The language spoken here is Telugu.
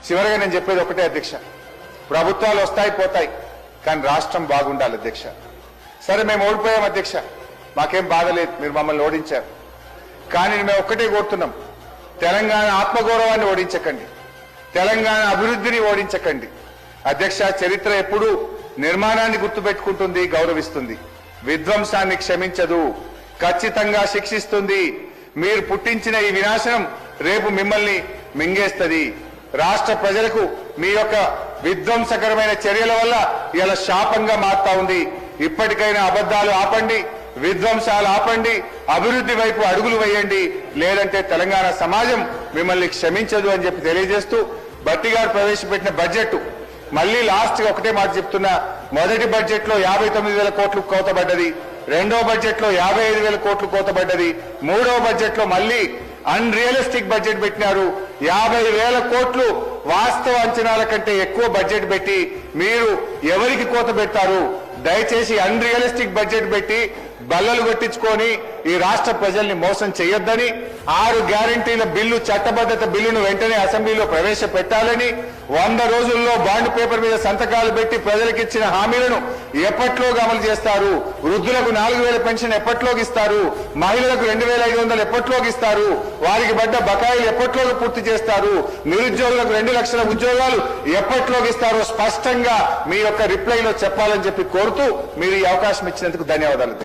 చివరిగా నేను చెప్పేది ఒకటే అధ్యక్ష, ప్రభుత్వాలు వస్తాయి పోతాయి, కానీ రాష్ట్రం బాగుండాలి అధ్యక్ష. సరే మేము ఓడిపోయాం అధ్యక్ష, మాకేం బాధ లేదు, మీరు మమ్మల్ని ఓడించారు. కానీ మేము ఒక్కటే కోరుతున్నాం, తెలంగాణ ఆత్మగౌరవాన్ని ఓడించకండి, తెలంగాణ అభివృద్ధిని ఓడించకండి. అధ్యక్ష, చరిత్ర ఎప్పుడూ నిర్మాణాన్ని గుర్తుపెట్టుకుంటుంది, గౌరవిస్తుంది, విధ్వంసాన్ని క్షమించదు, ఖచ్చితంగా శిక్షిస్తుంది. మీరు పుట్టించిన ఈ వినాశనం రేపు మిమ్మల్ని మింగేస్తుంది. రాష్ట్ర ప్రజలకు మీ యొక్క విధ్వంసకరమైన చర్యల వల్ల ఇలా శాపంగా మారుతా ఉంది. ఇప్పటికైనా అబద్ధాలు ఆపండి, విధ్వంసాలు ఆపండి, అభివృద్ధి వైపు అడుగులు వేయండి, లేదంటే తెలంగాణ సమాజం మిమ్మల్ని క్షమించదు అని చెప్పి తెలియజేస్తూ, భట్టి గారు ప్రవేశపెట్టిన బడ్జెట్ మళ్ళీ లాస్ట్ ఒకటే మాట చెప్తున్నా, మొదటి బడ్జెట్ లో 59,000 కోట్లు కోతబడ్డది, రెండో బడ్జెట్ లో 55,000 కోట్లు కోతబడ్డది, మూడో బడ్జెట్ లో మళ్ళీ అన్రియలిస్టిక్ బడ్జెట్ పెట్టినారు. 50,000 కోట్లు వాస్తవ అంచనాల కంటే ఎక్కువ బడ్జెట్ పెట్టి మీరు ఎవరికి కోత పెడతారు? దయచేసి అన్రియలిస్టిక్ బడ్జెట్ పెట్టి బల్లలు కొట్టించుకొని ఈ రాష్ట్ర ప్రజల్ని మోసం చేయొద్దని, 6 గ్యారంటీల బిల్లు చట్టబద్ధత బిల్లును వెంటనే అసెంబ్లీలో ప్రవేశపెట్టాలని, 100 రోజుల్లో బాండ్ పేపర్ మీద సంతకాలు పెట్టి ప్రజలకు ఇచ్చిన హామీలను ఎప్పట్లోగా అమలు చేస్తారు? వృద్ధులకు 4,000 పెన్షన్ ఎప్పట్లోకి ఇస్తారు? మహిళలకు 2,500 ఎప్పట్లోకి ఇస్తారు? వారికి పడ్డ బకాయిలు ఎప్పట్లోకి పూర్తి చేస్తారు? నిరుద్యోగులకు 2 లక్షల ఉద్యోగాలు ఎప్పట్లోకి ఇస్తారో స్పష్టంగా మీ యొక్క రిప్లైలో చెప్పాలని చెప్పి కోరుతూ మీరు ఈ అవకాశం ఇచ్చినందుకు ధన్యవాదాలు.